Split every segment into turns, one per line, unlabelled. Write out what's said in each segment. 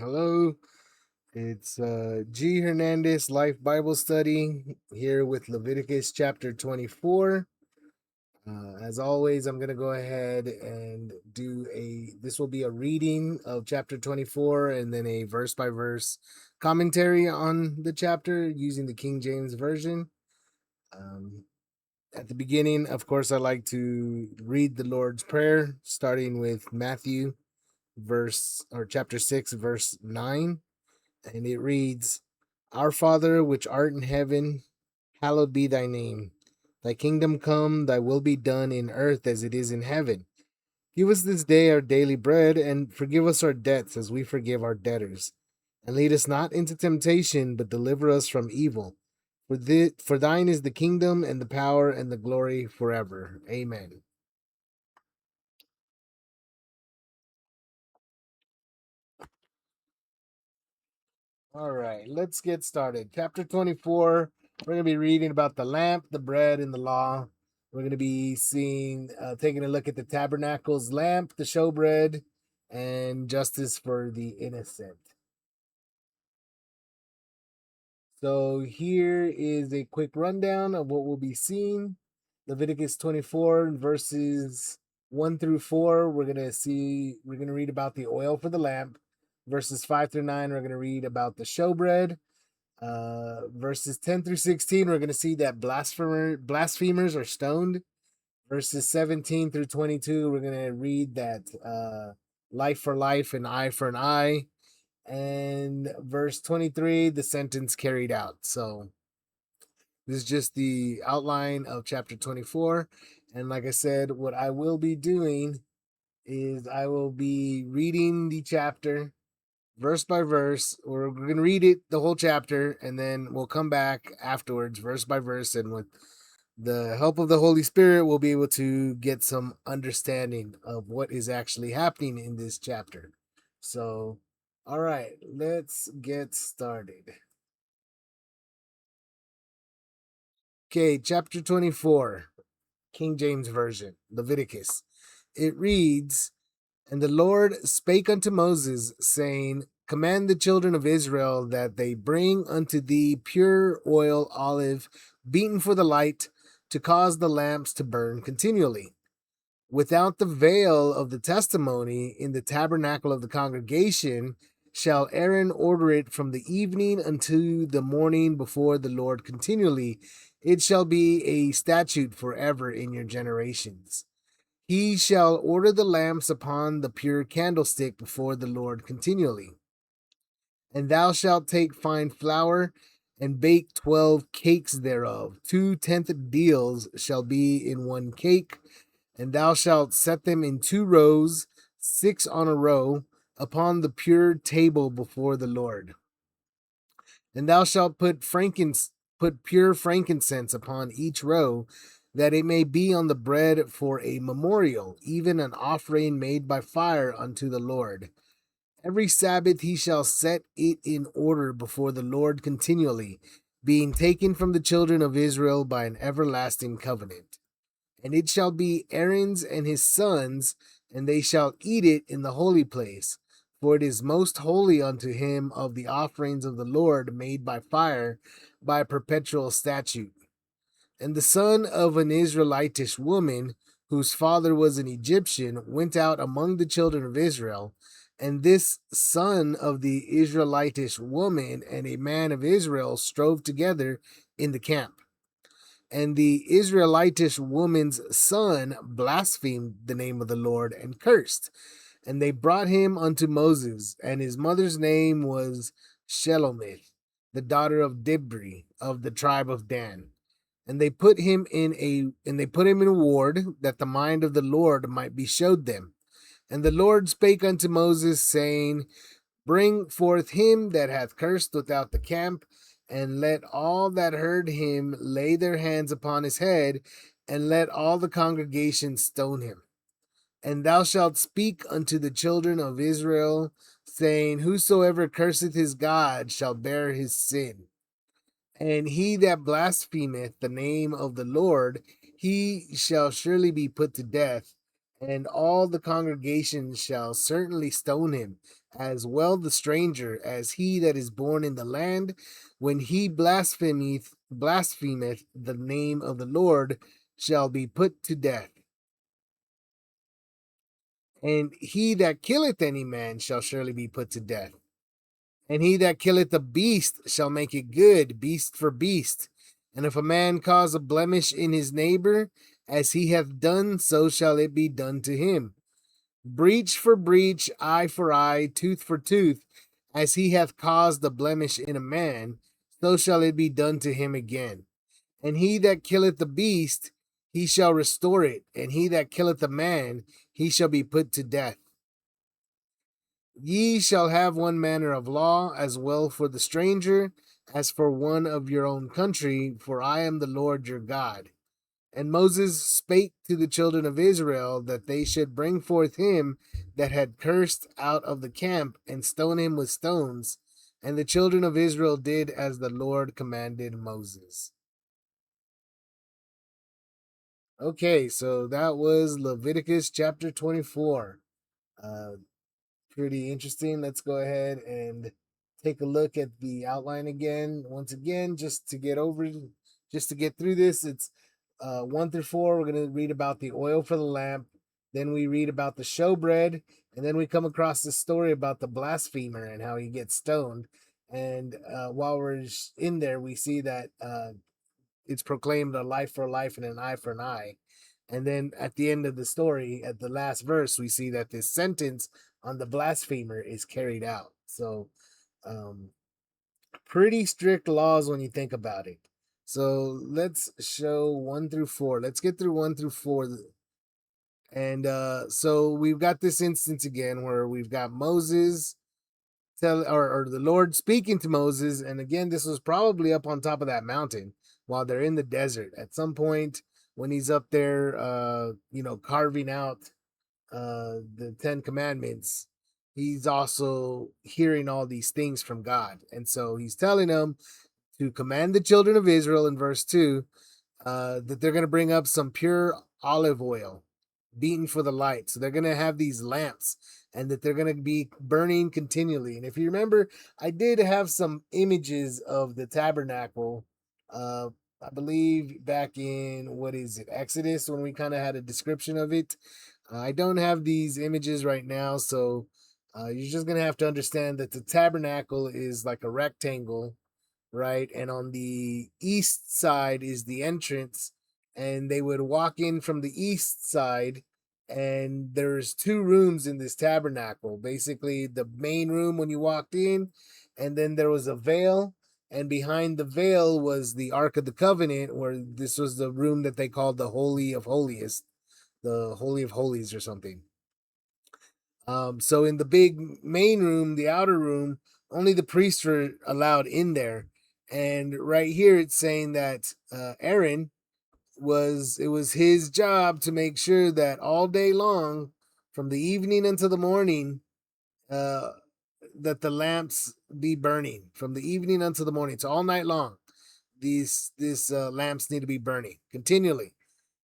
Hello, it's G. Hernandez Life Bible Study here with Leviticus chapter 24. As always, I'm going to go ahead and this will be a reading of chapter 24 and then a verse by verse commentary on the chapter using the King James Version. At the beginning, of course, I like to read the Lord's Prayer, starting with Matthew chapter 6, verse 9. And it reads, Our Father, which art in heaven, hallowed be thy name. Thy kingdom come, thy will be done in earth as it is in heaven. Give us this day our daily bread, and forgive us our debts as we forgive our debtors. And lead us not into temptation, but deliver us from evil. For thine is the kingdom, and the power, and the glory forever. Amen. All right, let's get started. Chapter 24, we're going to be reading about the lamp, the bread, and the law. We're going to be taking a look at the tabernacle's lamp, the showbread, and justice for the innocent. So here is a quick rundown of what we'll be seeing. Leviticus 24 verses 1 through 4, we're going to read about the oil for the lamp. Verses 5 through 9, we're going to read about the showbread. Verses 10 through 16, we're going to see that blasphemers are stoned. Verses 17 through 22, we're going to read that life for life and eye for an eye. And verse 23, the sentence carried out. So this is just the outline of chapter 24. And like I said, what I will be doing is I will be reading the chapter verse by verse. We're going to read it, the whole chapter, and then we'll come back afterwards, verse by verse. And with the help of the Holy Spirit, we'll be able to get some understanding of what is actually happening in this chapter. So, all right, let's get started. Okay, chapter 24, King James Version, Leviticus. It reads, And the Lord spake unto Moses, saying, Command the children of Israel that they bring unto thee pure olive, beaten for the light, to cause the lamps to burn continually. Without the veil of the testimony in the tabernacle of the congregation shall Aaron order it from the evening unto the morning before the Lord continually. It shall be a statute forever in your generations. He shall order the lamps upon the pure candlestick before the Lord continually. And thou shalt take fine flour and bake 12 cakes thereof. 2/10 deals shall be in one cake. And thou shalt set them in 2 rows, 6 on a row, upon the pure table before the Lord. And thou shalt put pure frankincense upon each row, that it may be on the bread for a memorial, even an offering made by fire unto the Lord. Every Sabbath he shall set it in order before the Lord continually, being taken from the children of Israel by an everlasting covenant. And it shall be Aaron's and his sons, and they shall eat it in the holy place, for it is most holy unto him of the offerings of the Lord made by fire, by perpetual statute. And the son of an Israelitish woman, whose father was an Egyptian, went out among the children of Israel. And this son of the Israelitish woman and a man of Israel strove together in the camp. And the Israelitish woman's son blasphemed the name of the Lord and cursed. And they brought him unto Moses, and his mother's name was Shelomith, the daughter of Dibri of the tribe of Dan. And they put him in a ward, that the mind of the Lord might be showed them. And the Lord spake unto Moses, saying, Bring forth him that hath cursed without the camp, and let all that heard him lay their hands upon his head, and let all the congregation stone him. And thou shalt speak unto the children of Israel, saying, Whosoever curseth his God shall bear his sin. And he that blasphemeth the name of the Lord, he shall surely be put to death. And all the congregation shall certainly stone him, as well the stranger as he that is born in the land, when he blasphemeth the name of the Lord, shall be put to death. And he that killeth any man shall surely be put to death. And he that killeth a beast shall make it good, beast for beast. And if a man cause a blemish in his neighbor, as he hath done, so shall it be done to him. Breach for breach, eye for eye, tooth for tooth, as he hath caused a blemish in a man, so shall it be done to him again. And he that killeth the beast, he shall restore it, and he that killeth a man, he shall be put to death. Ye shall have one manner of law, as well for the stranger as for one of your own country, for I am the Lord your God. And Moses spake to the children of Israel that they should bring forth him that had cursed out of the camp and stone him with stones. And the children of Israel did as the Lord commanded Moses. Okay, so that was Leviticus chapter 24. Uh, Pretty interesting. Let's go ahead and take a look at the outline again. Once again, just to get through this, it's 1 through 4. We're going to read about the oil for the lamp. Then we read about the showbread. And then we come across the story about the blasphemer and how he gets stoned. And while we're in there, we see that it's proclaimed a life for a life and an eye for an eye. And then at the end of the story, at the last verse, we see that this sentence on the blasphemer is carried out. So, pretty strict laws when you think about it. So let's show 1 through 4. Let's get through 1 through 4. And so we've got this instance again where we've got Moses or the Lord speaking to Moses. And again, this was probably up on top of that mountain while they're in the desert. At some point when he's up there, carving out the Ten Commandments, he's also hearing all these things from God. And so he's telling them to command the children of Israel in verse 2 that they're going to bring up some pure olive oil beaten for the light. So they're going to have these lamps and that they're going to be burning continually. And if you remember, I did have some images of the tabernacle. I believe back in, what is it, Exodus, when we kind of had a description of it. I don't have these images right now, so you're just going to have to understand that the tabernacle is like a rectangle, right? And on the east side is the entrance, and they would walk in from the east side, and there's two rooms in this tabernacle. Basically, the main room when you walked in, and then there was a veil, and behind the veil was the Ark of the Covenant, where this was the room that they called the Holy of Holiest, the Holy of Holies or something. So in the big main room, the outer room, only the priests were allowed in there. And right here, it's saying that Aaron it was his job to make sure that all day long, from the evening until the morning, uh, that the lamps be burning from the evening until the morning. So all night long, these lamps need to be burning continually,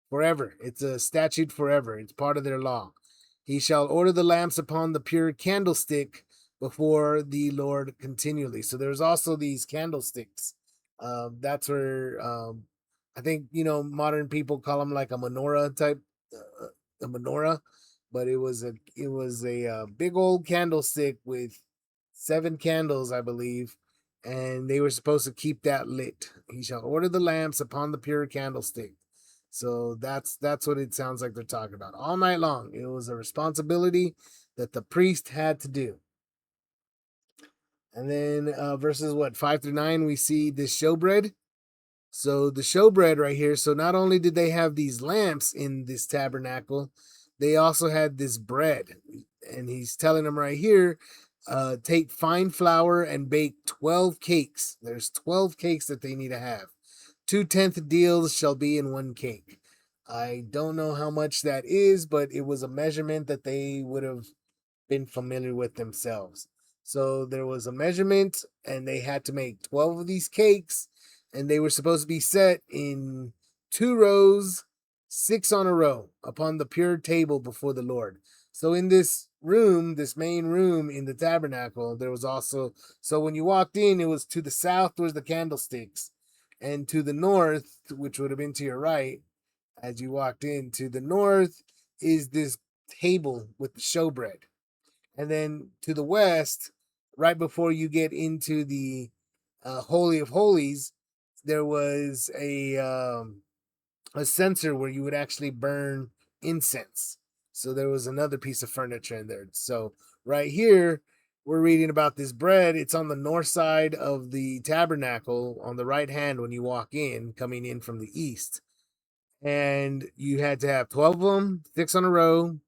forever. It's a statute forever. It's part of their law. He shall order the lamps upon the pure candlestick before the Lord continually. So there's also these candlesticks. That's where I think modern people call them like a menorah type, a menorah, but it was a big old candlestick with 7 candles, I believe, and they were supposed to keep that lit. He shall order the lamps upon the pure candlestick. So that's what it sounds like they're talking about. All night long, it was a responsibility that the priest had to do. And then verses 5 through 9, we see this showbread. So the showbread right here. So not only did they have these lamps in this tabernacle, they also had this bread. And he's telling them right here, take fine flour and bake 12 cakes. There's 12 cakes that they need to have. 2/10 deals shall be in one cake. I don't know how much that is, but it was a measurement that they would have been familiar with themselves. So there was a measurement, and they had to make 12 of these cakes, and they were supposed to be set in 2 rows, 6 on a row, upon the pure table before the Lord. So in this room, this main room in the tabernacle, there was also, so when you walked in, it was to the south was the candlesticks, and to the north, which would have been to your right, as you walked in, to the north is this table with the showbread. And then to the west, right before you get into the Holy of Holies, there was a censer where you would actually burn incense. So there was another piece of furniture in there. So right here, we're reading about this bread. It's on the north side of the tabernacle on the right hand when you walk in, coming in from the east. And you had to have 12 of them, 6 on a row.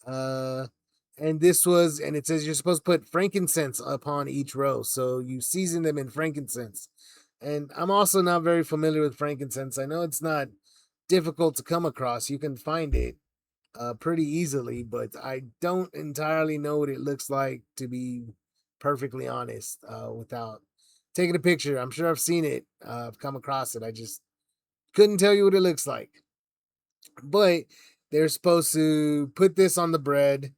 And this was, and it says you're supposed to put frankincense upon each row. So you season them in frankincense. And I'm also not very familiar with frankincense. I know it's not difficult to come across. You can find it pretty easily, but I don't entirely know what it looks like, to be perfectly honest, without taking a picture. I'm sure I've seen it, I've come across it. I just couldn't tell you what it looks like. But they're supposed to put this on the bread,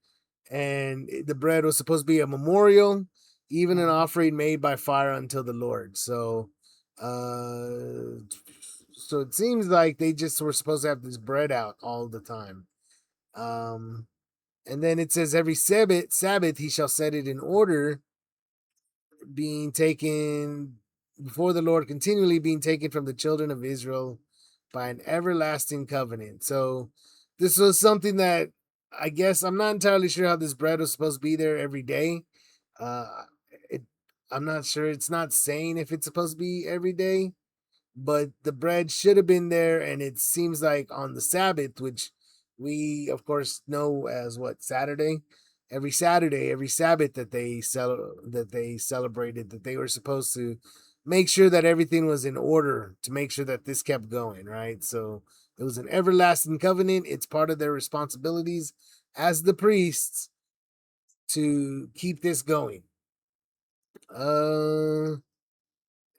and the bread was supposed to be a memorial, even an offering made by fire unto the Lord. So it seems like they just were supposed to have this bread out all the time. Um, and then it says every Sabbath he shall set it in order, being taken before the Lord, continually being taken from the children of Israel by an everlasting covenant. So this was something that, I guess, I'm not entirely sure how this bread was supposed to be there every day. Uh, it, I'm not sure. It's not saying if it's supposed to be every day, but the bread should have been there, and it seems like on the Sabbath, which we of course know as what, Saturday. Every Sabbath that they celebrated, that they were supposed to make sure that everything was in order, to make sure that this kept going, right? So it was an everlasting covenant. It's part of their responsibilities as the priests to keep this going. uh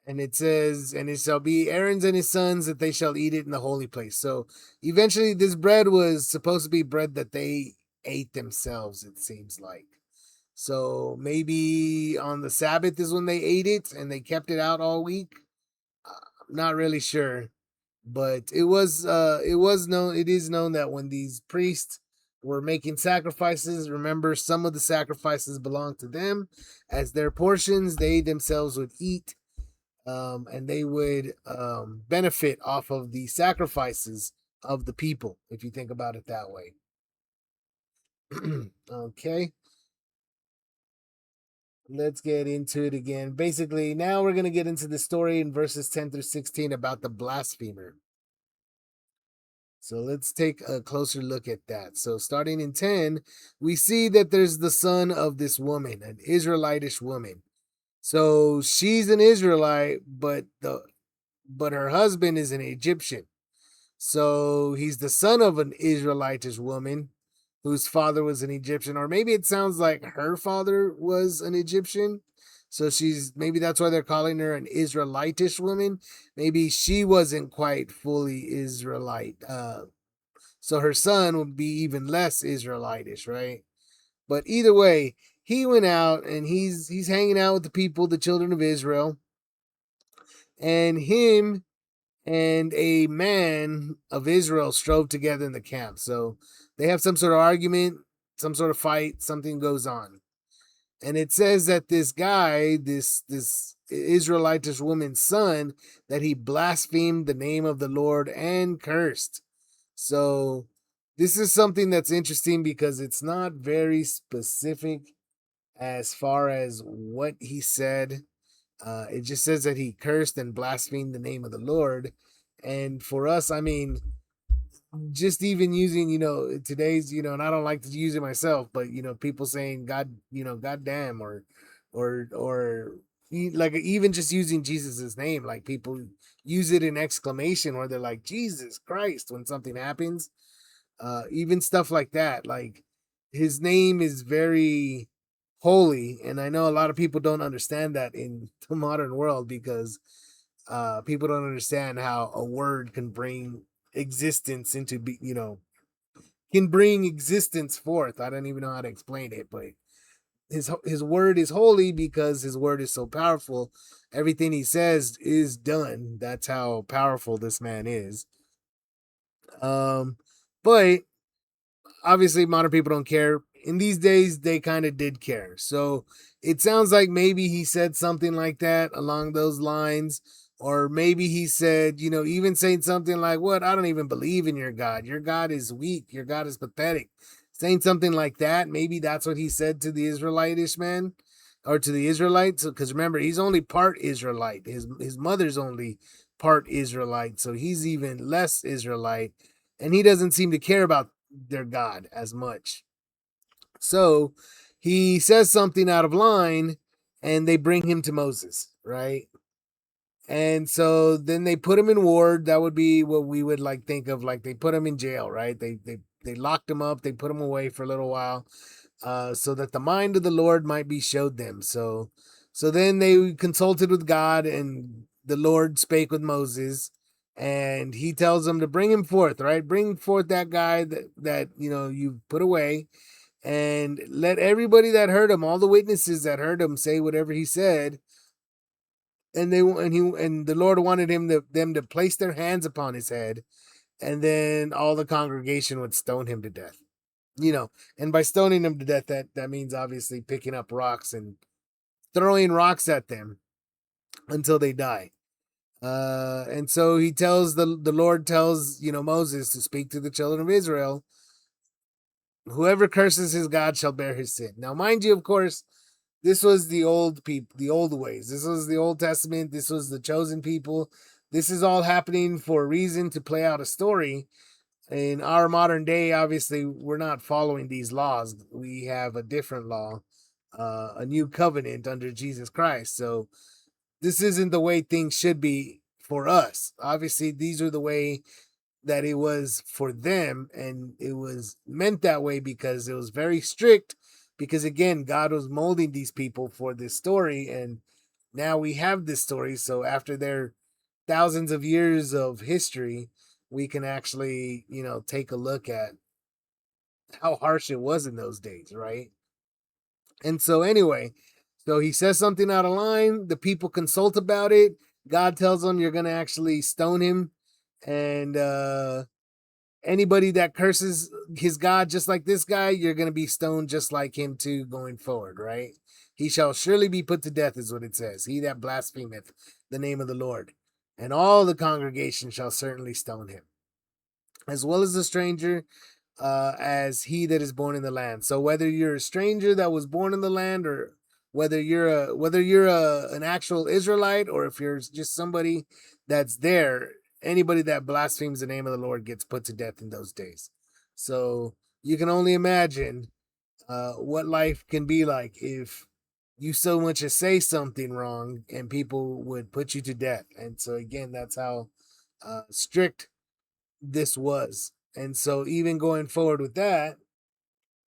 and it says, and it shall be Aaron's and his sons, that they shall eat it in the holy place. So eventually, this bread was supposed to be bread that they ate themselves, it seems like. So maybe on the Sabbath is when they ate it and they kept it out all week. I'm not really sure. But it is known that when these priests were making sacrifices, remember, some of the sacrifices belonged to them as their portions. They themselves would eat, and they would benefit off of the sacrifices of the people, if you think about it that way. Okay, let's get into it again. Basically, now we're going to get into the story in verses 10 through 16 about the blasphemer. So let's take a closer look at that. So starting in 10, we see that there's the son of this woman, an Israelitish woman. So she's an Israelite, but her husband is an Egyptian. So he's the son of an Israelitish woman whose father was an Egyptian, or maybe it sounds like her father was an Egyptian. So maybe that's why they're calling her an Israelitish woman. Maybe she wasn't quite fully Israelite. So her son would be even less Israelitish, right? But either way, he went out and he's hanging out with the people, the children of Israel, and him and a man of Israel strove together in the camp. So they have some sort of argument, some sort of fight, something goes on. And it says that this guy, this Israelitish woman's son, that he blasphemed the name of the Lord and cursed. So this is something that's interesting because it's not very specific as far as what he said. It just says that he cursed and blasphemed the name of the Lord. And for us, I mean, just even using, today's, and I don't like to use it myself, but, people saying God, God damn, or like even just using Jesus's name, like people use it in exclamation where they're like, Jesus Christ, when something happens, even stuff like that. Like his name is very holy, and I know a lot of people don't understand that in the modern world because people don't understand how a word can bring existence into can bring existence forth. I don't even know how to explain it, but his word is holy because his word is so powerful. Everything he says is done. That's how powerful this man is. But obviously modern people don't care. In these days, they kind of did care. So it sounds like maybe he said something like that along those lines. Or maybe he said, even saying something like, "What? I don't even believe in your God. Your God is weak. Your God is pathetic." Saying something like that. Maybe that's what he said to the Israelitish man or to the Israelites. Because remember, he's only part Israelite. His mother's only part Israelite. So he's even less Israelite. And he doesn't seem to care about their God as much. So he says something out of line and they bring him to Moses, right? And so then they put him in ward. That would be what we would like think of, like they put him in jail, right? They locked him up, they put him away for a little while, so that the mind of the Lord might be showed them. So then they consulted with God, and the Lord spake with Moses, and he tells them to bring him forth, right? Bring forth that guy that you put away, and let everybody that heard him, all the witnesses that heard him, say whatever he said. And the Lord wanted them to place their hands upon his head, and then all the congregation would stone him to death. And by stoning him to death, that means obviously picking up rocks and throwing rocks at them until they die. And so the Lord tells Moses to speak to the children of Israel. Whoever curses his God shall bear his sin. Now, mind you, of course, this was the old people, the old ways. This was the Old Testament. This was the chosen people. This is all happening for a reason, to play out a story. In our modern day, obviously, we're not following these laws. We have a different law, a new covenant under Jesus Christ. So this isn't the way things should be for us. Obviously, these are the way that it was for them, and it was meant that way because it was very strict, because again, God was molding these people for this story, and now we have this story. So after their thousands of years of history, we can actually take a look at how harsh it was in those days, right? And so anyway, so he says something out of line, the people consult about it, God tells them you're going to actually stone him, and anybody that curses his God just like this guy, you're going to be stoned just like him too going forward, right? He shall surely be put to death, is what it says. He that blasphemeth the name of the Lord. And all the congregation shall certainly stone him, as well as the stranger, as he that is born in the land. So whether you're a stranger that was born in the land, or whether you're an actual Israelite, or if you're just somebody that's there, anybody that blasphemes the name of the Lord gets put to death in those days. So you can only imagine what life can be like if you so much as say something wrong and people would put you to death. And so again, that's how strict this was. And so even going forward with that,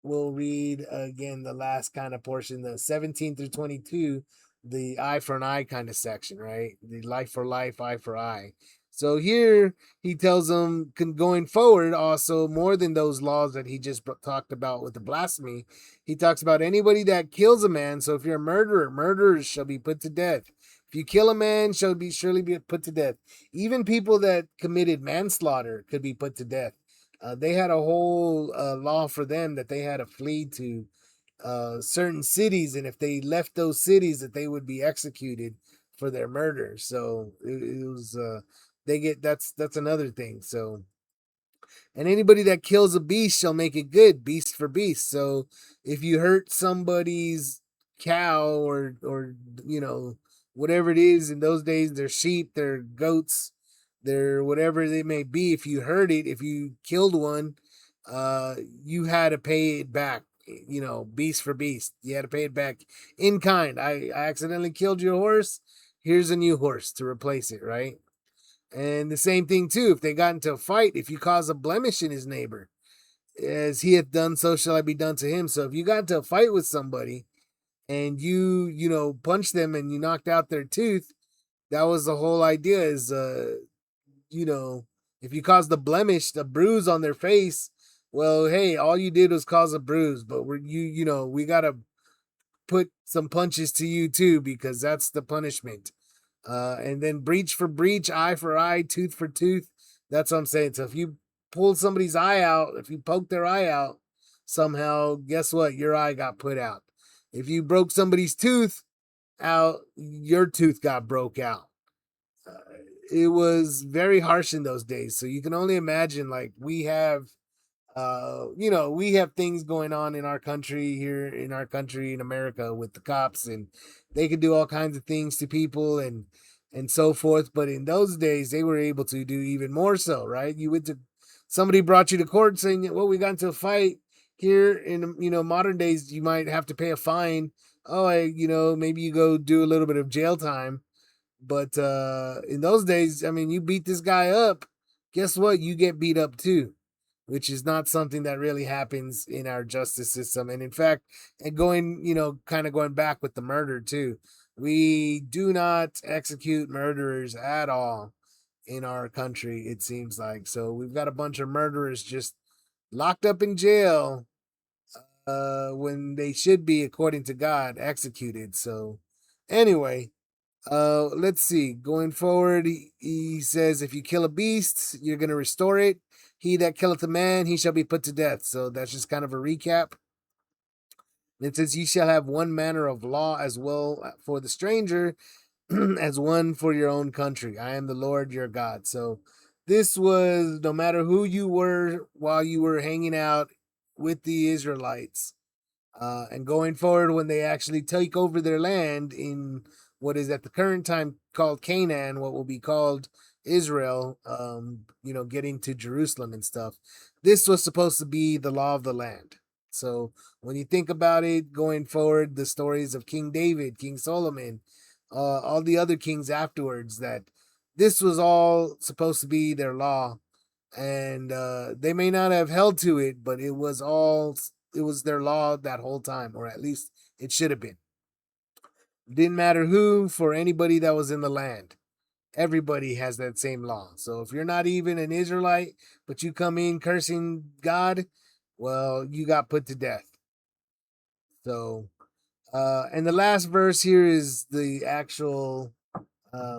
we'll read again the last kind of portion, the 17 through 22, the eye for an eye kind of section, right? The life for life, eye for eye. So here he tells them, going forward, also more than those laws that he just talked about with the blasphemy, he talks about anybody that kills a man. So if you're a murderer, murderers shall be put to death. If you kill a man, shall be surely be put to death. Even people that committed manslaughter could be put to death. They had a whole law for them that they had to flee to certain cities, and if they left those cities, that they would be executed for their murder. So it was they get that's another thing. So, and anybody that kills a beast shall make it good, beast for beast. So if you hurt somebody's cow, or whatever it is, in those days, their sheep, their goats, their whatever they may be, if you hurt it, if you killed one, you had to pay it back. Beast for beast. You had to pay it back in kind. I accidentally killed your horse. Here's a new horse to replace it, right? And the same thing too, if they got into a fight, if you cause a blemish in his neighbor, as he hath done, so shall I be done to him. So if you got into a fight with somebody and you punched them and you knocked out their tooth, that was the whole idea, is you know, If you caused a blemish, a bruise on their face, well, hey, all you did was cause a bruise, but we gotta put some punches to you too, because that's the punishment. And then breach for breach, eye for eye, tooth for tooth. That's what I'm saying. So if you pull somebody's eye out, if you poke their eye out somehow, guess what? Your eye got put out. If you broke somebody's tooth out, your tooth got broke out. Uh, it was very harsh in those days. So you can only imagine, like, we have things going on in our country here in our country in America with the cops, and they could do all kinds of things to people and so forth. But in those days, they were able to do even more so, right? You went to somebody brought you to court saying, "Well, we got into a fight." Here in modern days, you might have to pay a fine. Oh, maybe you go do a little bit of jail time. But in those days, I mean, you beat this guy up. Guess what? You get beat up too, which is not something that really happens in our justice system. And in fact, and kind of going back with the murder too, we do not execute murderers at all in our country, it seems like. So we've got a bunch of murderers just locked up in jail when they should be, according to God, executed. So anyway, let's see. Going forward, he says, if you kill a beast, you're going to restore it. He that killeth a man, he shall be put to death. So that's just kind of a recap. It says, ye shall have one manner of law as well for the stranger as one for your own country. I am the Lord your God. So this was no matter who you were while you were hanging out with the Israelites. And going forward, when they actually take over their land in what is at the current time called Canaan, what will be called Israel, getting to Jerusalem and stuff, this was supposed to be the law of the land. So when you think about it, going forward, the stories of King David, King Solomon, all the other kings afterwards, that this was all supposed to be their law, and they may not have held to it, but it was their law that whole time, or at least it should have been. Didn't matter who, for anybody that was in the land. Everybody has that same law. So if you're not even an Israelite, but you come in cursing God, well, you got put to death. So, and the last verse here is the actual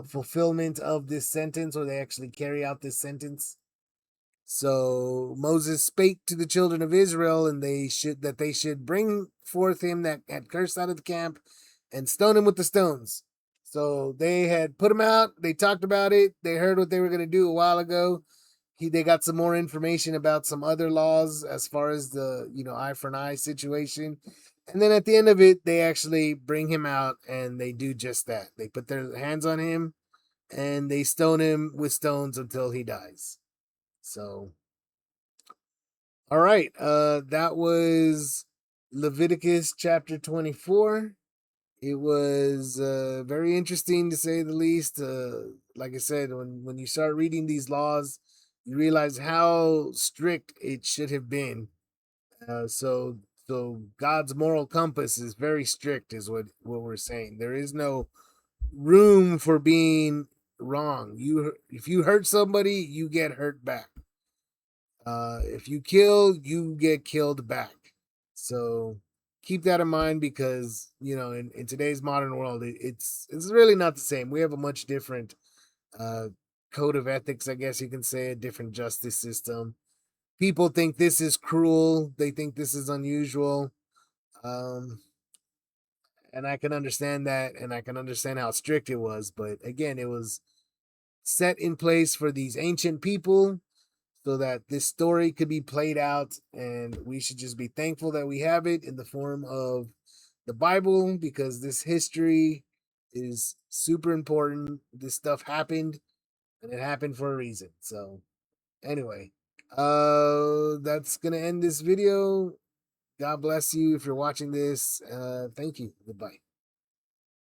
fulfillment of this sentence, or they actually carry out this sentence. So Moses spake to the children of Israel, and they should bring forth him that had cursed out of the camp, and stone him with the stones. So they had put him out. They talked about it. They heard what they were going to do a while ago. They got some more information about some other laws as far as the eye for an eye situation. And then at the end of it, they actually bring him out, and they do just that. They put their hands on him, and they stone him with stones until he dies. So, all right. That was Leviticus chapter 24. It was very interesting to say the least. Like I said, when you start reading these laws, you realize how strict it should have been. So God's moral compass is very strict, is what we're saying. There is no room for being wrong. If you hurt somebody, you get hurt back. If you kill, you get killed back. So keep that in mind, because in today's modern world, it's really not the same. We have a much different uh, code of ethics, I guess you can say, a different justice system. People think this is cruel. They think this is unusual. Um, and I can understand that, and I can understand how strict it was. But again, it was set in place for these ancient people so that this story could be played out, and we should just be thankful that we have it in the form of the Bible, because this history is super important. This stuff happened, and it happened for a reason. So anyway, that's gonna end this video. God bless you if you're watching this. Thank you. Goodbye.